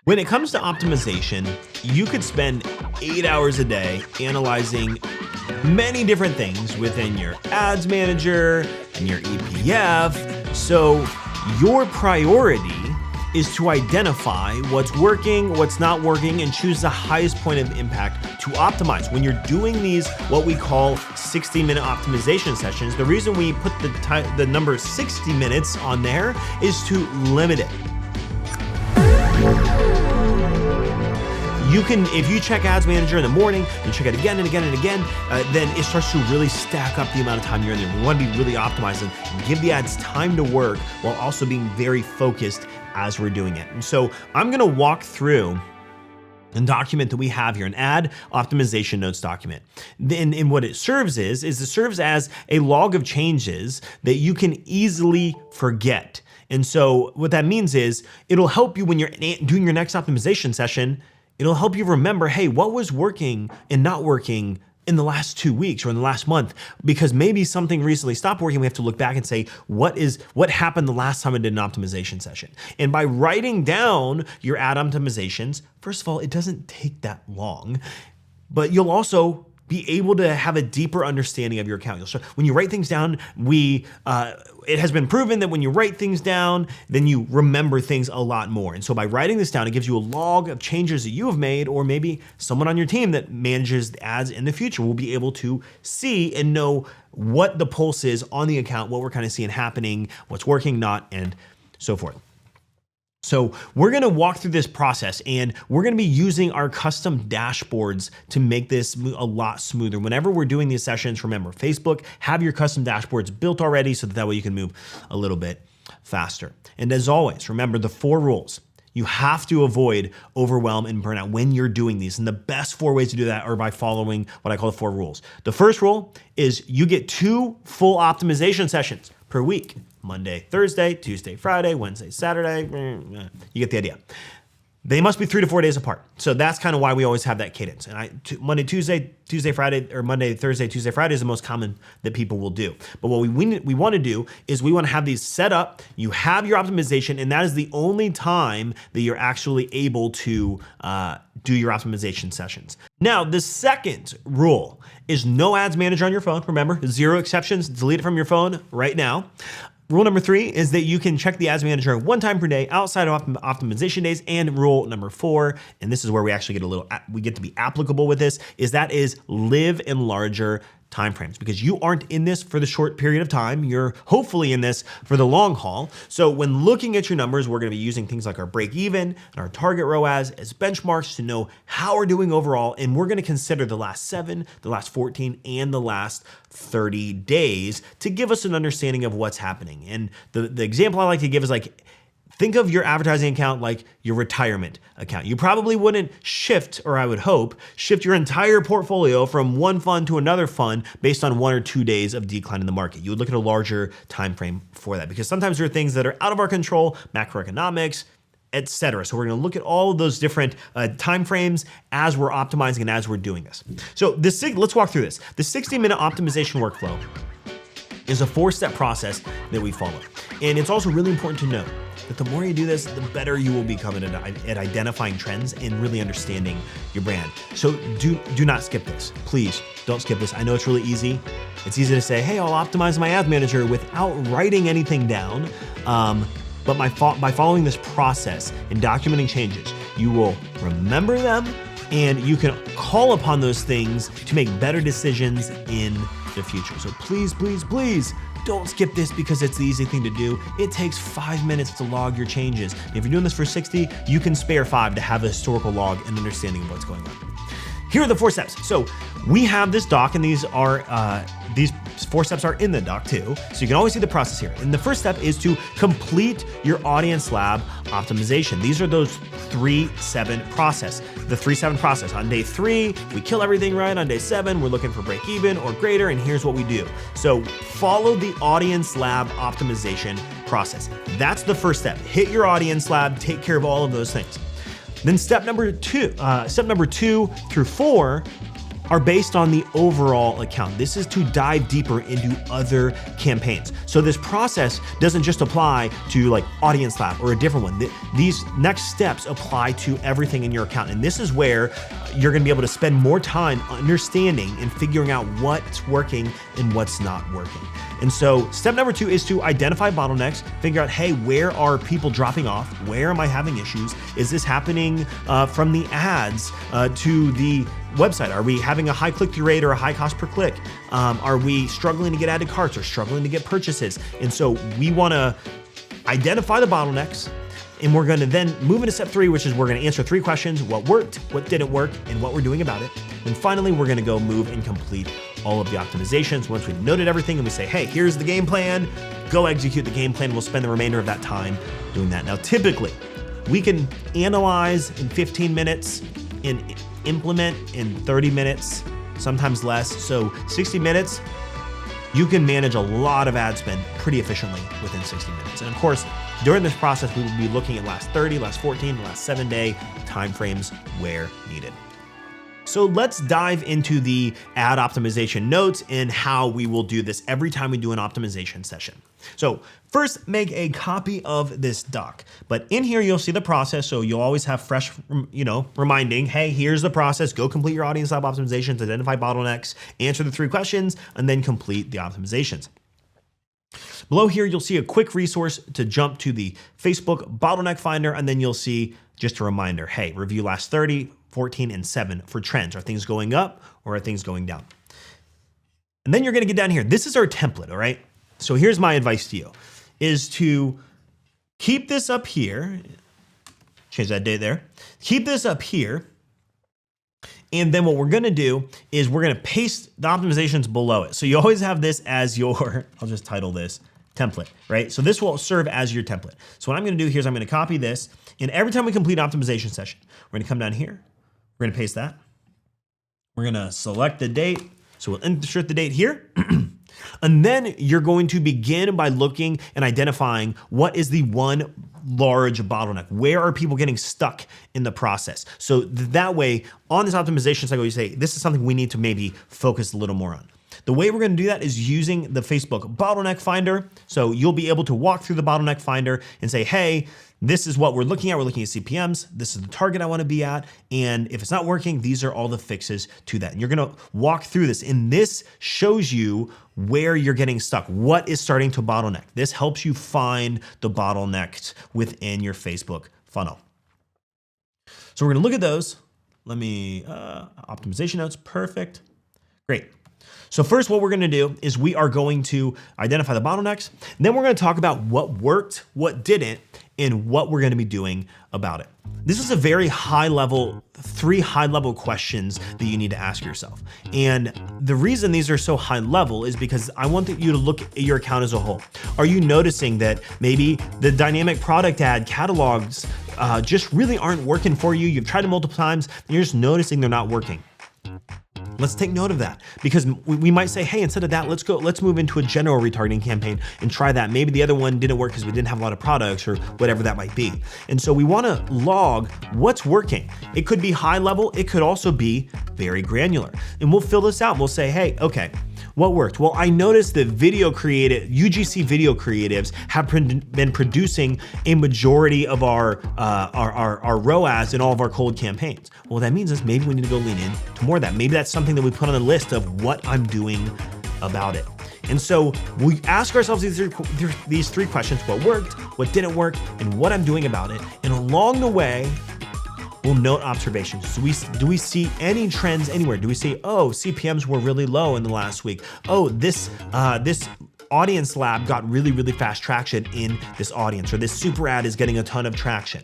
When it comes to optimization, you could spend 8 hours a day analyzing many different things within your ads manager and your EPF. So your priority is to identify what's working, what's not working, and choose the highest point of impact to optimize. When you're doing these, what we call 60-minute optimization sessions, the reason we put the number 60 minutes on there is to limit it. You can, if you check Ads Manager in the morning and check it again and again and again, then it starts to really stack up the amount of time you're in there. We want to be really optimizing and give the ads time to work while also being very focused as we're doing it. And so I'm going to walk through a document that we have here, an ad optimization notes document. And what it serves is it serves as a log of changes that you can easily forget. And so what that means is it'll help you when you're doing your next optimization session. It'll help you remember, hey, what was working and not working in the last 2 weeks or in the last month? Because maybe something recently stopped working. We have to look back and say, what happened the last time I did an optimization session? And by writing down your ad optimizations, first of all, it doesn't take that long, but you'll also be able to have a deeper understanding of your account. So when you write things down, it has been proven that when you write things down, then you remember things a lot more. And so by writing this down, it gives you a log of changes that you have made, or maybe someone on your team that manages the ads in the future will be able to see and know what the pulse is on the account, what we're kind of seeing happening, what's working, not, and so forth. So we're gonna walk through this process, and we're gonna be using our custom dashboards to make this a lot smoother. Whenever we're doing these sessions, remember, Facebook, have your custom dashboards built already so that way you can move a little bit faster. And as always, remember the 4 rules. You have to avoid overwhelm and burnout when you're doing these. And the best 4 ways to do that are by following what I call the 4 rules. The first rule is you get 2 full optimization sessions per week. Monday, Thursday, Tuesday, Friday, Wednesday, Saturday, you get the idea. They must be 3 to 4 days apart. So that's kind of why we always have that cadence. And Monday, Tuesday, Friday, or Monday, Thursday, Tuesday, Friday is the most common that people will do. But what we want to do is we want to have these set up. You have your optimization, and that is the only time that you're actually able to do your optimization sessions. Now, the second rule is no ads manager on your phone. Remember, 0 exceptions. Delete it from your phone right now. Rule number 3 is that you can check the ads manager 1 time per day outside of optimization days. And rule number 4, and this is where we actually get to be applicable with this, is live in larger timeframes, because you aren't in this for the short period of time. You're hopefully in this for the long haul. So when looking at your numbers, we're going to be using things like our break even and our target ROAS as benchmarks to know how we're doing overall. And we're going to consider the last 7, the last 14, and the last 30 days to give us an understanding of what's happening. And the example I like to give is think of your advertising account like your retirement account. You probably wouldn't shift, or I would hope, shift your entire portfolio from one fund to another fund based on 1 or 2 days of decline in the market. You would look at a larger time frame for that, because sometimes there are things that are out of our control, macroeconomics, etc. So we're going to look at all of those different time frames as we're optimizing and as we're doing this. So let's walk through this. The 60-minute optimization workflow is a 4-step process that we follow. And it's also really important to note that the more you do this, the better you will become at identifying trends and really understanding your brand. So do not skip this. Please don't skip this. I know it's really easy. It's easy to say, hey, I'll optimize my ad manager without writing anything down. But by following this process and documenting changes, you will remember them, and you can call upon those things to make better decisions in the future. So please, please, please don't skip this, because it's the easy thing to do. It takes 5 minutes to log your changes. If you're doing this for 60, you can spare 5 to have a historical log and understanding of what's going on. Here are the 4 steps. So we have this doc, and these 4 steps are in the doc too. So you can always see the process here. And the first step is to complete your audience lab optimization. These are those 3-7 process. The 3-7 process. On day 3, we kill everything right. On day 7, we're looking for break even or greater. And here's what we do. So follow the audience lab optimization process. That's the first step. Hit your audience lab, take care of all of those things. Then step number 2 through 4 are based on the overall account. This is to dive deeper into other campaigns. So this process doesn't just apply to like Audience Lab or a different one. These next steps apply to everything in your account. And this is where you're gonna be able to spend more time understanding and figuring out what's working and what's not working. And so step number 2 is to identify bottlenecks, figure out, hey, where are people dropping off? Where am I having issues? Is this happening from the ads to the website? Are we having a high click-through rate or a high cost per click? Are we struggling to get added carts or struggling to get purchases? And so we wanna identify the bottlenecks, and we're gonna then move into step 3, which is we're gonna answer 3 questions: what worked, what didn't work, and what we're doing about it. And finally, we're gonna go move and complete all of the optimizations. Once we've noted everything and we say, hey, here's the game plan, go execute the game plan. We'll spend the remainder of that time doing that. Now, typically, we can analyze in 15 minutes and implement in 30 minutes, sometimes less. So 60 minutes, you can manage a lot of ad spend pretty efficiently within 60 minutes. And of course, during this process, we will be looking at last 30, last 14, last 7-day timeframes where needed. So let's dive into the ad optimization notes and how we will do this every time we do an optimization session. So first, make a copy of this doc. But in here, you'll see the process. So you'll always have fresh, reminding, hey, here's the process. Go complete your Audience Lab optimizations, identify bottlenecks, answer the 3 questions, and then complete the optimizations. Below here, you'll see a quick resource to jump to the Facebook bottleneck finder, and then you'll see just a reminder, hey, review last 30, 14, and 7 for trends. Are things going up or are things going down? And then you're gonna get down here. This is our template, all right? So here's my advice to you, is to keep this up here, change that date there, keep this up here, and then what we're gonna do is we're gonna paste the optimizations below it. So you always have this as your, I'll just title this template, right? So this will serve as your template. So what I'm gonna do here is I'm gonna copy this, and every time we complete an optimization session, we're gonna come down here, we're gonna paste that. We're gonna select the date. So we'll insert the date here. And then you're going to begin by looking and identifying what is the one large bottleneck. Where are people getting stuck in the process? So that way, on this optimization cycle, you say, this is something we need to maybe focus a little more on. The way we're gonna do that is using the Facebook bottleneck finder. So you'll be able to walk through the bottleneck finder and say, hey, this is what we're looking at. We're looking at CPMs. This is the target I wanna be at. And if it's not working, these are all the fixes to that. And you're gonna walk through this. And this shows you where you're getting stuck. What is starting to bottleneck? This helps you find the bottlenecks within your Facebook funnel. So we're gonna look at those. Let me, optimization notes, perfect. Great. So first, what we're gonna do is we are going to identify the bottlenecks, and then we're gonna talk about what worked, what didn't, and what we're gonna be doing about it. This is a very high level, 3 high level questions that you need to ask yourself. And the reason these are so high level is because I want you to look at your account as a whole. Are you noticing that maybe the dynamic product ad catalogs just really aren't working for you? You've tried it multiple times, and you're just noticing they're not working. Let's take note of that, because we might say, hey, instead of that, let's move into a general retargeting campaign and try that. Maybe the other one didn't work because we didn't have a lot of products or whatever that might be. And so we want to log what's working. It could be high level. It could also be very granular. And we'll fill this out. We'll say, hey, okay, what worked? Well, I noticed that UGC video creatives have been producing a majority of our ROAS in all of our cold campaigns. Well, what that means is maybe we need to go lean in to more of that. Maybe that's something that we put on the list of what I'm doing about it. And so we ask ourselves these 3 questions: what worked, what didn't work, and what I'm doing about it. And along the way, we'll note observations. Do we see any trends anywhere? Do we see, oh, CPMs were really low in the last week? Oh, this Audience Lab got really, really fast traction in this audience, or this super ad is getting a ton of traction.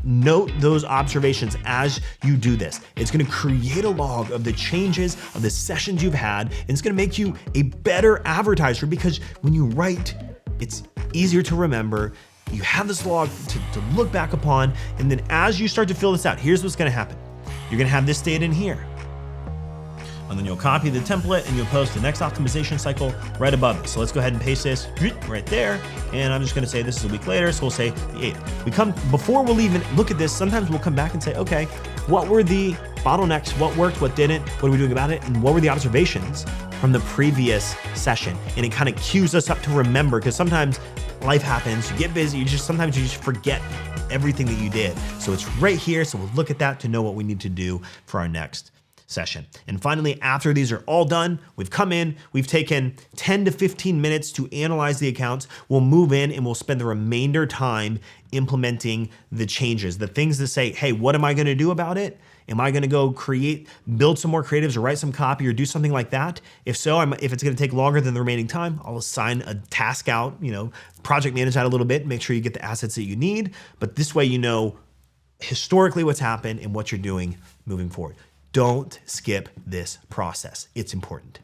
Note those observations as you do this. It's gonna create a log of the changes of the sessions you've had, and it's gonna make you a better advertiser, because when you write, it's easier to remember. You have this log to look back upon, and then as you start to fill this out, here's what's gonna happen. You're gonna have this data in here. and then you'll copy the template and you'll post the next optimization cycle right above it. So let's go ahead and paste this right there. And I'm just gonna say this is a week later, so we'll say the 8th. Before we'll even look at this, sometimes we'll come back and say, okay, what were the bottlenecks? What worked, what didn't? What are we doing about it? And what were the observations from the previous session? And it kind of cues us up to remember, because sometimes life happens, you get busy, sometimes you just forget everything that you did. So it's right here, so we'll look at that to know what we need to do for our next session. And finally, after these are all done, we've come in, we've taken 10 to 15 minutes to analyze the accounts. We'll move in and we'll spend the remainder time implementing the changes, the things that say, hey, what am I gonna do about it? Am I gonna go build some more creatives or write some copy or do something like that? If so, if it's gonna take longer than the remaining time, I'll assign a task out, project manage that a little bit, make sure you get the assets that you need. But this way you know historically what's happened and what you're doing moving forward. Don't skip this process. It's important.